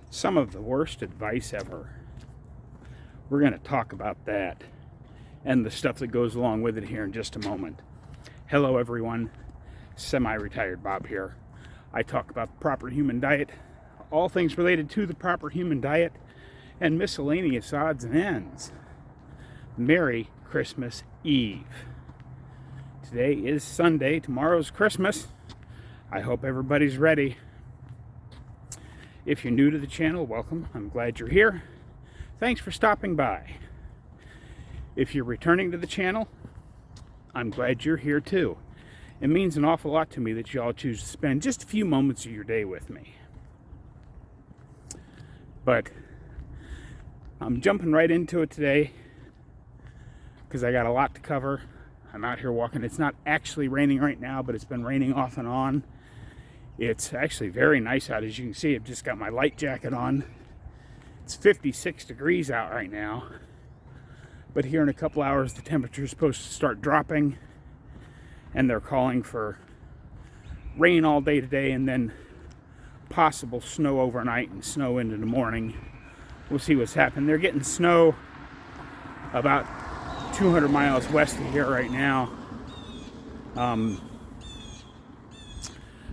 Some of the worst advice ever. We're going to talk about that and the stuff that goes along with it here in just a moment. Hello everyone, Semi-Retired Bob here. I talk about the proper human diet, all things related to the proper human diet, and miscellaneous odds and ends. Merry Christmas Eve. Today is Sunday, tomorrow's Christmas. I hope everybody's ready. If you're new to the channel, welcome. I'm glad you're here. Thanks for stopping by. If you're returning to the channel, I'm glad you're here too. It means an awful lot to me that y'all choose to spend just a few moments of your day with me. But I'm jumping right into it today because I got a lot to cover. I'm out here walking. It's not actually raining right now, but it's been raining off and on. It's actually very nice out, as you can see. I've just got my light jacket on. It's 56 degrees out right now. But here in a couple hours, the temperature is supposed to start dropping. And they're calling for rain all day today and then possible snow overnight and snow into the morning. We'll see what's happening. They're getting snow about 200 miles west of here right now.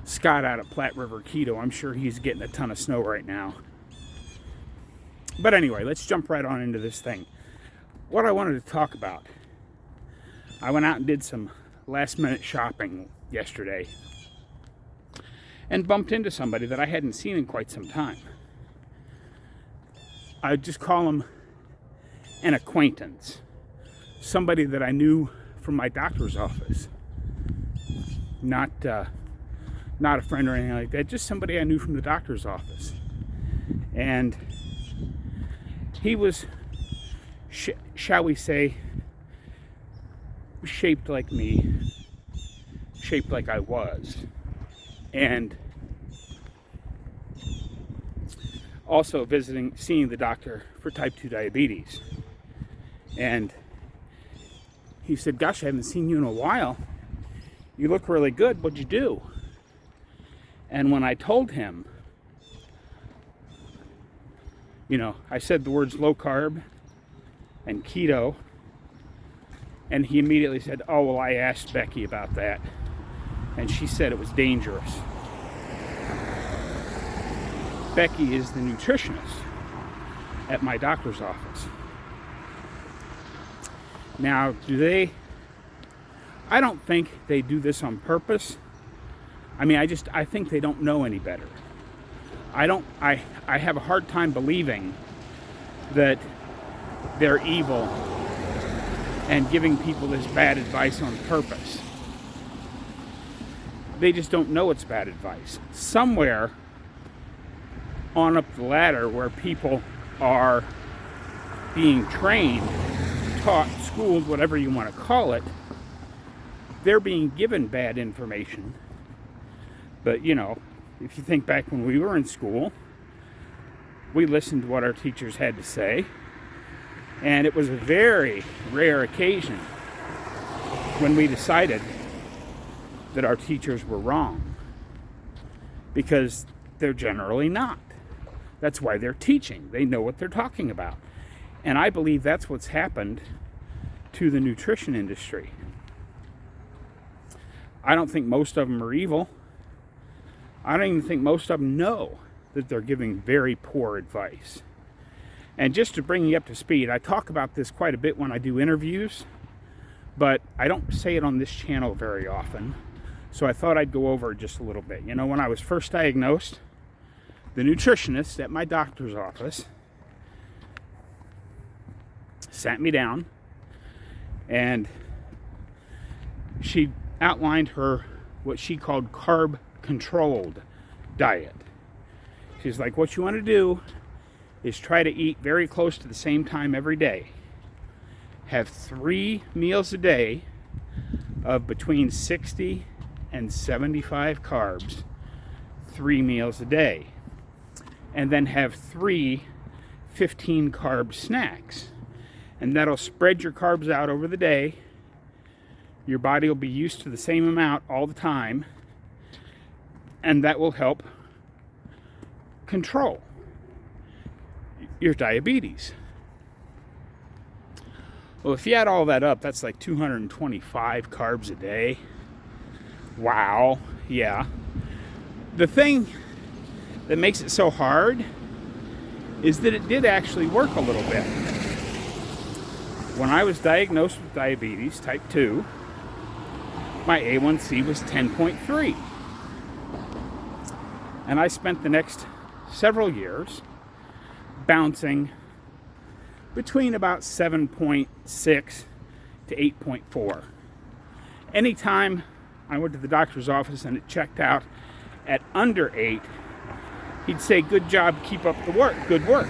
Scott out at Platte River Keto, I'm sure he's getting a ton of snow right now. But anyway, let's jump right on into this thing. What I wanted to talk about, I went out and did some last minute shopping yesterday and bumped into somebody that I hadn't seen in quite some time. I'd just call him an acquaintance. Somebody that I knew from my doctor's office. Not a friend or anything like that, just somebody I knew from the doctor's office. And he was, shall we say, shaped like me, shaped like I was. And also seeing the doctor for type 2 diabetes. And he said, gosh, I haven't seen you in a while. You look really good. What'd you do? And when I told him, I said the words low carb and keto, and he immediately said, oh, well, I asked Becky about that, and she said it was dangerous. Becky is the nutritionist at my doctor's office. Now, I don't think they do this on purpose. I mean, I think they don't know any better. I have a hard time believing that they're evil and giving people this bad advice on purpose. They just don't know it's bad advice. Somewhere on up the ladder where people are being trained, taught, schooled, whatever you want to call it, they're being given bad information. But, if you think back when we were in school, we listened to what our teachers had to say. And it was a very rare occasion when we decided that our teachers were wrong. Because they're generally not. That's why they're teaching. They know what they're talking about. And I believe that's what's happened to the nutrition industry. I don't think most of them are evil. I don't even think most of them know that they're giving very poor advice. And just to bring you up to speed, I talk about this quite a bit when I do interviews, but I don't say it on this channel very often. So I thought I'd go over it just a little bit. When I was first diagnosed, the nutritionist at my doctor's office sat me down and she outlined what she called carb controlled diet. She's like, what you want to do is try to eat very close to the same time every day. Have 3 meals a day of between 60 and 75 carbs, 3 meals a day. And then have 3 15 carb snacks. And that'll spread your carbs out over the day. Your body will be used to the same amount all the time. And that will help control. your diabetes. Well, if you add all that up, that's like 225 carbs a day. Wow, yeah. The thing that makes it so hard is that it did actually work a little bit. When I was diagnosed with diabetes type 2, my A1C was 10.3. And I spent the next several years bouncing between about 7.6 to 8.4. Anytime I went to the doctor's office and it checked out at under 8, he'd say, "Good job, keep up the work, good work."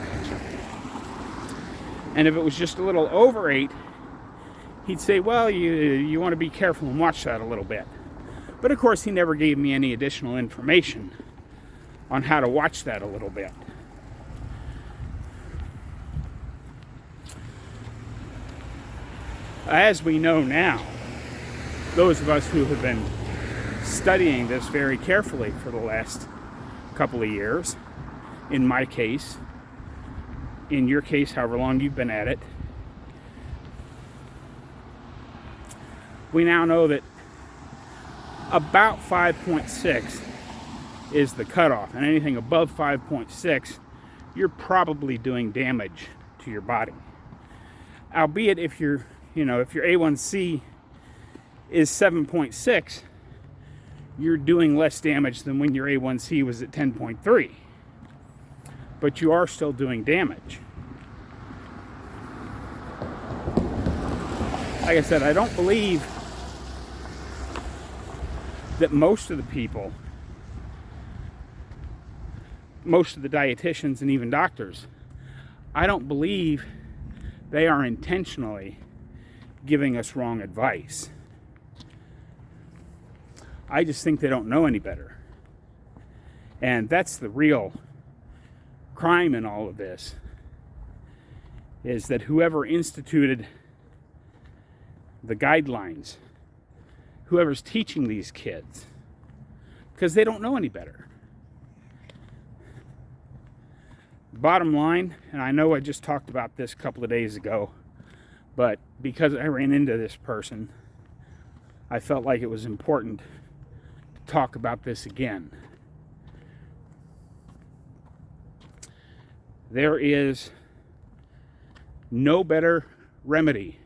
And if it was just a little over 8, he'd say, "Well, you want to be careful and watch that a little bit." But of course, he never gave me any additional information on how to watch that a little bit. As we know now, those of us who have been studying this very carefully for the last couple of years, in my case, in your case, however long you've been at it, we now know that about 5.6 is the cutoff, and anything above 5.6, you're probably doing damage to your body. Albeit if your A1C is 7.6, you're doing less damage than when your A1C was at 10.3. But you are still doing damage. Like I said, I don't believe that most of the people, most of the dietitians and even doctors, I don't believe they are intentionally giving us wrong advice. I just think they don't know any better. And that's the real crime in all of this, is that whoever instituted the guidelines, whoever's teaching these kids, because they don't know any better. Bottom line, and I know I just talked about this a couple of days ago, but because I ran into this person, I felt like it was important to talk about this again. There is no better remedy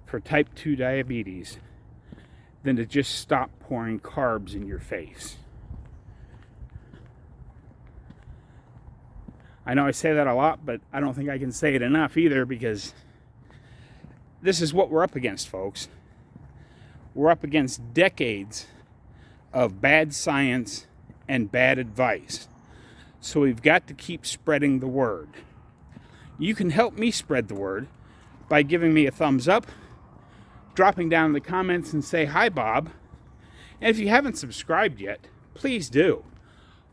for type 2 diabetes than to just stop pouring carbs in your face. I know I say that a lot, but I don't think I can say it enough either, because this is what we're up against, folks. We're up against decades of bad science and bad advice. So we've got to keep spreading the word. You can help me spread the word by giving me a thumbs up, dropping down in the comments and say, "Hi, Bob." And if you haven't subscribed yet, please do.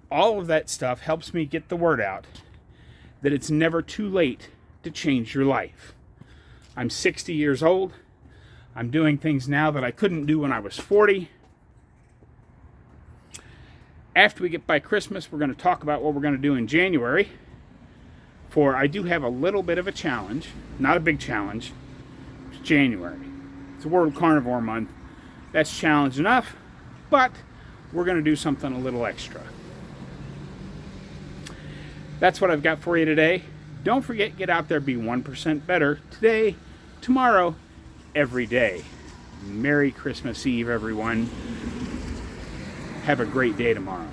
All of that stuff helps me get the word out that it's never too late to change your life. I'm 60 years old. I'm doing things now that I couldn't do when I was 40. After we get by Christmas, we're going to talk about what we're going to do in January. For I do have a little bit of a challenge, not a big challenge. It's January. It's a World Carnivore Month. That's challenge enough, but we're going to do something a little extra. That's what I've got for you today. Don't forget, get out there, be 1% better today, tomorrow, every day. Merry Christmas Eve, everyone. Have a great day tomorrow.